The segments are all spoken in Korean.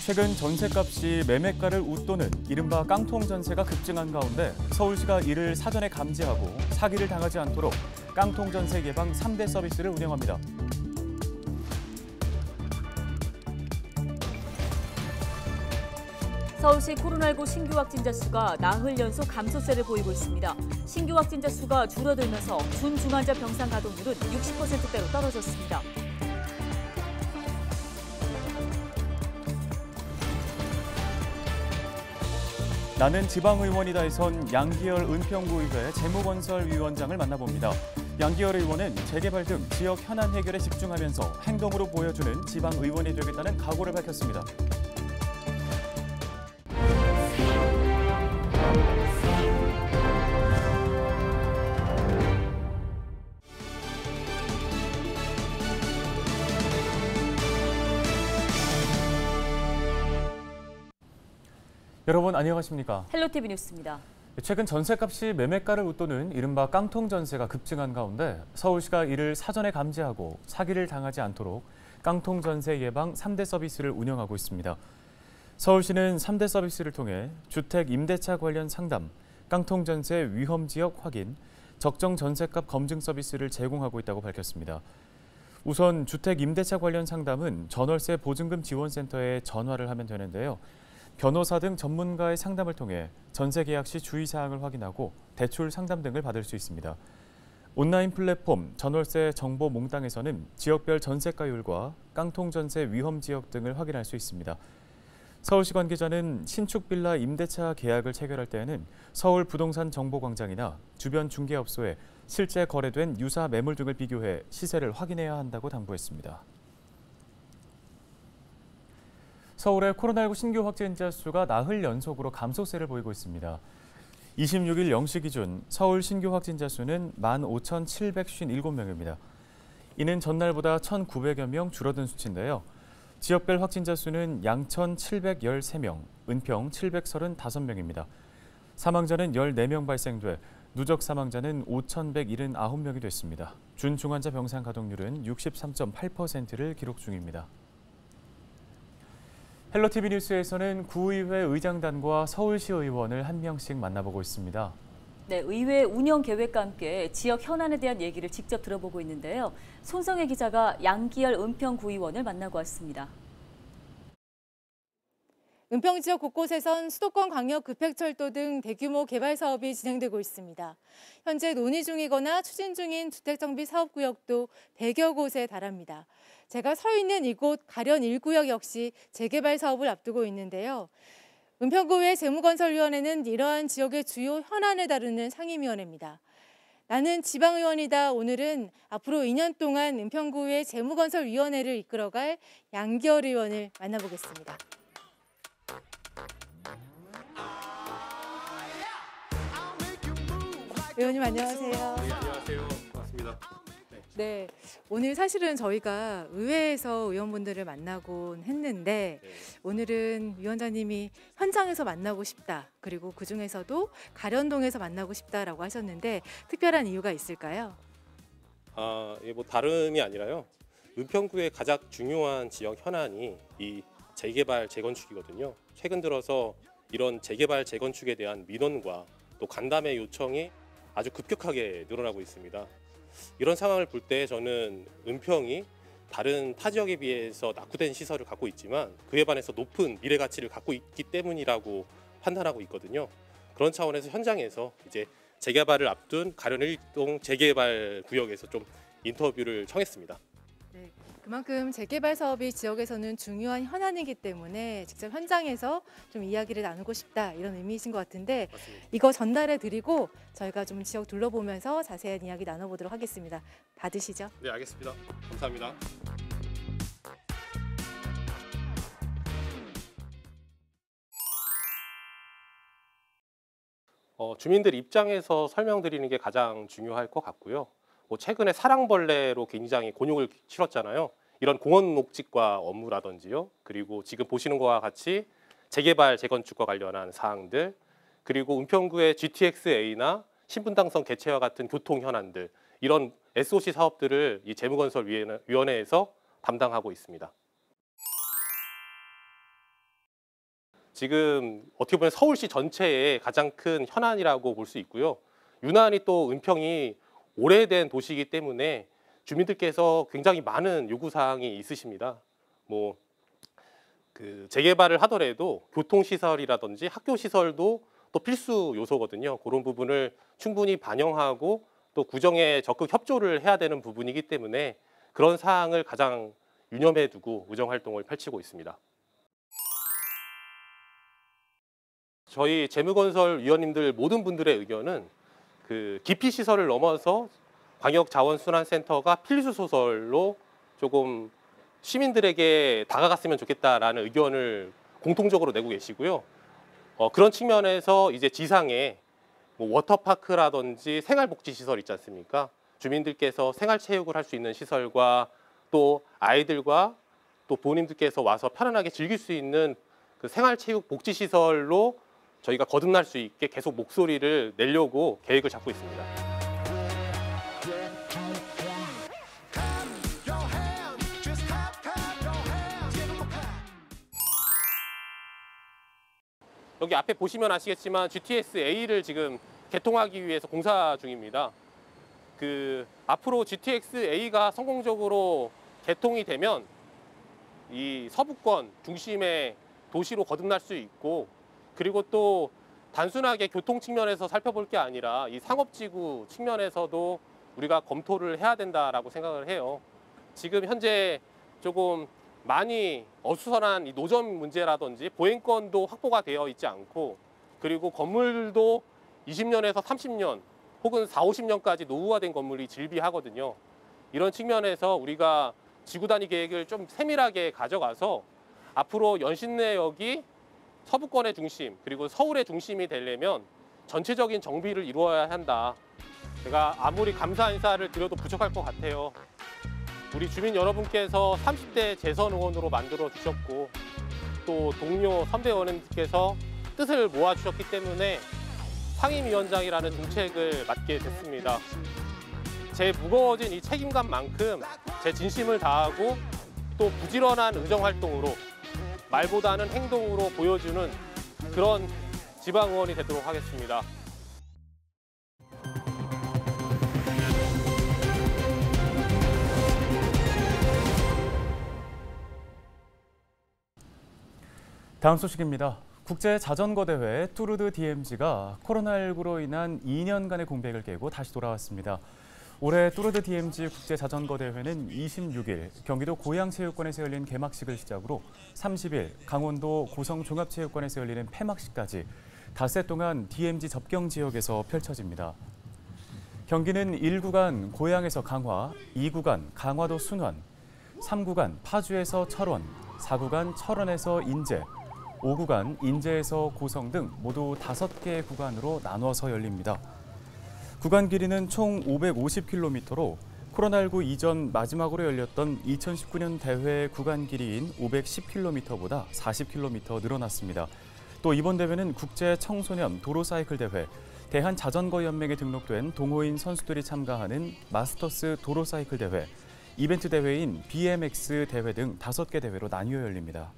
최근 전셋값이 매매가를 웃도는 이른바 깡통 전세가 급증한 가운데 서울시가 이를 사전에 감지하고 사기를 당하지 않도록 깡통 전세 예방 3대 서비스를 운영합니다. 서울시 코로나19 신규 확진자 수가 나흘 연속 감소세를 보이고 있습니다. 신규 확진자 수가 줄어들면서 준중환자 병상 가동률은 60%대로 떨어졌습니다. 나는 지방의원이다에선 양기열 은평구의회 재무건설위원장을 만나봅니다. 양기열 의원은 재개발 등 지역 현안 해결에 집중하면서 행동으로 보여주는 지방의원이 되겠다는 각오를 밝혔습니다. 여러분 안녕하십니까? 헬로티비 뉴스입니다. 최근 전셋값이 매매가를 웃도는 이른바 깡통 전세가 급증한 가운데 서울시가 이를 사전에 감지하고 사기를 당하지 않도록 깡통 전세 예방 3대 서비스를 운영하고 있습니다. 서울시는 3대 서비스를 통해 주택 임대차 관련 상담, 깡통 전세 위험 지역 확인, 적정 전셋값 검증 서비스를 제공하고 있다고 밝혔습니다. 우선 주택 임대차 관련 상담은 전월세 보증금 지원센터에 전화를 하면 되는데요. 변호사 등 전문가의 상담을 통해 전세 계약 시 주의사항을 확인하고 대출 상담 등을 받을 수 있습니다. 온라인 플랫폼 전월세 정보 몽땅에서는 지역별 전세가율과 깡통 전세 위험 지역 등을 확인할 수 있습니다. 서울시 관계자는 신축 빌라 임대차 계약을 체결할 때에는 서울 부동산 정보광장이나 주변 중개업소에 실제 거래된 유사 매물 등을 비교해 시세를 확인해야 한다고 당부했습니다. 서울의 코로나19 신규 확진자 수가 나흘 연속으로 감소세를 보이고 있습니다. 26일 0시 기준 서울 신규 확진자 수는 15,757명입니다. 이는 전날보다 1,900여 명 줄어든 수치인데요. 지역별 확진자 수는 양천 713명, 은평 735명입니다. 사망자는 14명 발생돼 누적 사망자는 5,179명이 됐습니다. 준중환자 병상 가동률은 63.8%를 기록 중입니다. 헬로티비 뉴스에서는 구의회 의장단과 서울시 의원을 한 명씩 만나보고 있습니다. 네, 의회 운영 계획과 함께 지역 현안에 대한 얘기를 직접 들어보고 있는데요. 손성혜 기자가 양기열 은평구의원을 만나고 왔습니다. 은평 지역 곳곳에선 수도권 광역 급행철도 등 대규모 개발 사업이 진행되고 있습니다. 현재 논의 중이거나 추진 중인 주택정비 사업구역도 100여 곳에 달합니다. 제가 서 있는 이곳 가련 1구역 역시 재개발 사업을 앞두고 있는데요. 은평구의 재무건설위원회는 이러한 지역의 주요 현안을 다루는 상임위원회입니다. 나는 지방의원이다. 오늘은 앞으로 2년 동안 은평구의 재무건설위원회를 이끌어갈 양기열 의원을 만나보겠습니다. 의원님 안녕하세요. 네, 안녕하세요. 반갑습니다. 네, 오늘 사실은 저희가 의회에서 의원분들을 만나곤 했는데 오늘은 위원장님이 현장에서 만나고 싶다. 그리고 그중에서도 가련동에서 만나고 싶다라고 하셨는데 특별한 이유가 있을까요? 뭐 다름이 아니라요. 은평구의 가장 중요한 지역 현안이 이 재개발 재건축이거든요. 최근 들어서 이런 재개발 재건축에 대한 민원과 또 간담회 요청이 아주 급격하게 늘어나고 있습니다. 이런 상황을 볼 때 저는 은평이 다른 타 지역에 비해서 낙후된 시설을 갖고 있지만 그에 반해서 높은 미래 가치를 갖고 있기 때문이라고 판단하고 있거든요. 그런 차원에서 현장에서 이제 재개발을 앞둔 가련 1동 재개발 구역에서 좀 인터뷰를 청했습니다. 네, 그만큼 재개발 사업이 지역에서는 중요한 현안이기 때문에 직접 현장에서 좀 이야기를 나누고 싶다 이런 의미이신 것 같은데 맞습니다. 이거 전달해 드리고 저희가 좀 지역 둘러보면서 자세한 이야기 나눠보도록 하겠습니다. 받으시죠? 네, 알겠습니다. 감사합니다. 주민들 입장에서 설명드리는 게 가장 중요할 것 같고요. 최근에 사랑벌레로 굉장히 곤욕을 치렀잖아요. 이런 공원 녹지과 업무라든지요. 그리고 지금 보시는 것과 같이 재개발, 재건축과 관련한 사항들, 그리고 은평구의 GTX-A나 신분당선 개최와 같은 교통 현안들, 이런 SOC 사업들을 이 재무건설위원회에서 담당하고 있습니다. 지금 어떻게 보면 서울시 전체의 가장 큰 현안이라고 볼 수 있고요. 유난히 또 은평이 오래된 도시이기 때문에 주민들께서 굉장히 많은 요구사항이 있으십니다. 뭐 재개발을 하더라도 교통시설이라든지 학교시설도 또 필수 요소거든요. 그런 부분을 충분히 반영하고 또 구정에 적극 협조를 해야 되는 부분이기 때문에 그런 사항을 가장 유념해 두고 의정활동을 펼치고 있습니다. 저희 재무건설위원님들 모든 분들의 의견은 기피시설을 넘어서 광역자원순환센터가 필수소설로 조금 시민들에게 다가갔으면 좋겠다라는 의견을 공통적으로 내고 계시고요. 그런 측면에서 이제 지상에 뭐 워터파크라든지 생활복지시설 있지 않습니까? 주민들께서 생활체육을 할 수 있는 시설과 또 아이들과 또 부모님들께서 와서 편안하게 즐길 수 있는 그 생활체육 복지시설로 저희가 거듭날 수 있게 계속 목소리를 내려고 계획을 잡고 있습니다. 여기 앞에 보시면 아시겠지만 GTX-A를 지금 개통하기 위해서 공사 중입니다. 앞으로 GTX-A가 성공적으로 개통이 되면 이 서부권 중심의 도시로 거듭날 수 있고, 그리고 또 단순하게 교통 측면에서 살펴볼 게 아니라 이 상업지구 측면에서도 우리가 검토를 해야 된다라고 생각을 해요. 지금 현재 조금 많이 어수선한 이 노점 문제라든지 보행권도 확보가 되어 있지 않고, 그리고 건물도 20년에서 30년 혹은 40, 50년까지 노후화된 건물이 즐비하거든요. 이런 측면에서 우리가 지구 단위 계획을 좀 세밀하게 가져가서 앞으로 연신내역이 서부권의 중심 그리고 서울의 중심이 되려면 전체적인 정비를 이루어야 한다. 제가 아무리 감사 인사를 드려도 부족할 것 같아요. 우리 주민 여러분께서 30대 재선 의원으로 만들어 주셨고, 또 동료 선배 의원님께서 뜻을 모아 주셨기 때문에 상임위원장이라는 중책을 맡게 됐습니다. 제 무거워진 이 책임감만큼 제 진심을 다하고 또 부지런한 의정활동으로 말보다는 행동으로 보여주는 그런 지방의원이 되도록 하겠습니다. 다음 소식입니다. 국제 자전거 대회 투르드 DMG가 코로나19로 인한 2년간의 공백을 깨고 다시 돌아왔습니다. 올해 투르드 DMG 국제 자전거 대회는 26일 경기도 고양체육관에서 열린 개막식을 시작으로 30일 강원도 고성종합체육관에서 열리는 폐막식까지 닷새 동안 DMG 접경 지역에서 펼쳐집니다. 경기는 1구간 고양에서 강화, 2구간 강화도 순환, 3구간 파주에서 철원, 4구간 철원에서 인제, 5구간 인제에서 고성 등 모두 5개의 구간으로 나눠서 열립니다. 구간 길이는 총 550km로 코로나19 이전 마지막으로 열렸던 2019년 대회 구간 길이인 510km보다 40km 늘어났습니다. 또 이번 대회는 국제 청소년 도로사이클 대회, 대한자전거연맹에 등록된 동호인 선수들이 참가하는 마스터스 도로사이클 대회, 이벤트 대회인 BMX 대회 등 5개 대회로 나뉘어 열립니다.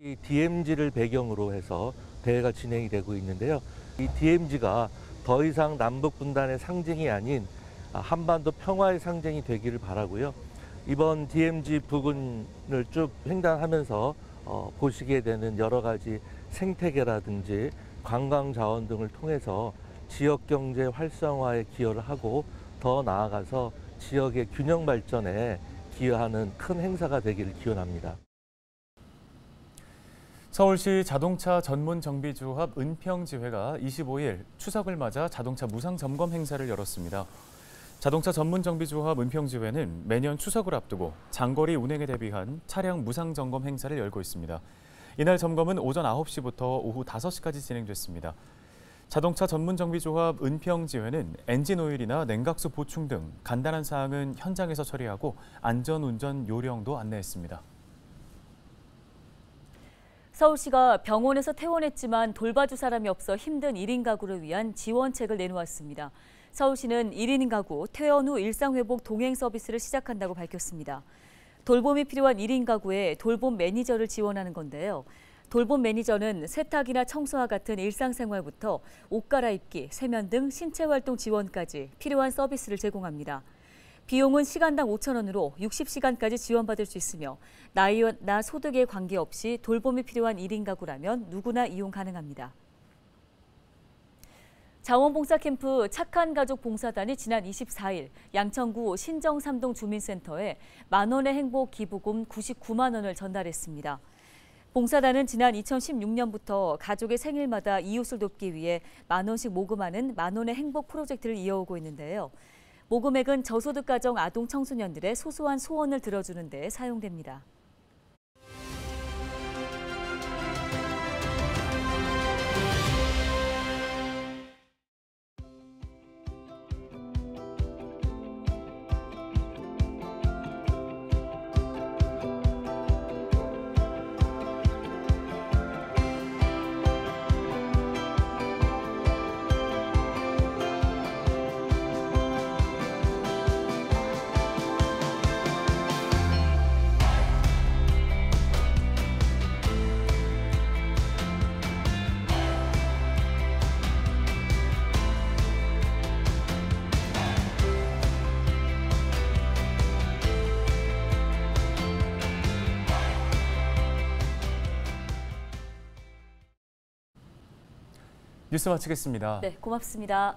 이 DMG를 배경으로 해서 대회가 진행이 되고 있는데요. 이 DMG가 더 이상 남북 분단의 상징이 아닌 한반도 평화의 상징이 되기를 바라고요. 이번 DMZ 부근을 쭉 횡단하면서 보시게 되는 여러 가지 생태계라든지 관광 자원 등을 통해서 지역 경제 활성화에 기여를 하고 더 나아가서 지역의 균형 발전에 기여하는 큰 행사가 되기를 기원합니다. 서울시 자동차 전문 정비조합 은평지회가 25일 추석을 맞아 자동차 무상 점검 행사를 열었습니다. 자동차 전문 정비조합 은평지회는 매년 추석을 앞두고 장거리 운행에 대비한 차량 무상 점검 행사를 열고 있습니다. 이날 점검은 오전 9시부터 오후 5시까지 진행됐습니다. 자동차 전문 정비조합 은평지회는 엔진 오일이나 냉각수 보충 등 간단한 사항은 현장에서 처리하고 안전운전 요령도 안내했습니다. 서울시가 병원에서 퇴원했지만 돌봐줄 사람이 없어 힘든 1인 가구를 위한 지원책을 내놓았습니다. 서울시는 1인 가구 퇴원 후 일상회복 동행 서비스를 시작한다고 밝혔습니다. 돌봄이 필요한 1인 가구에 돌봄 매니저를 지원하는 건데요. 돌봄 매니저는 세탁이나 청소와 같은 일상생활부터 옷 갈아입기, 세면 등 신체활동 지원까지 필요한 서비스를 제공합니다. 비용은 시간당 5,000원으로 60시간까지 지원받을 수 있으며 나이나 소득에 관계없이 돌봄이 필요한 1인 가구라면 누구나 이용 가능합니다. 자원봉사 캠프 착한 가족 봉사단이 지난 24일 양천구 신정삼동 주민센터에 만원의 행복 기부금 99만 원을 전달했습니다. 봉사단은 지난 2016년부터 가족의 생일마다 이웃을 돕기 위해 만 원씩 모금하는 만원의 행복 프로젝트를 이어오고 있는데요. 모금액은 저소득 가정 아동 청소년들의 소소한 소원을 들어주는 데 사용됩니다. 뉴스 마치겠습니다. 네, 고맙습니다.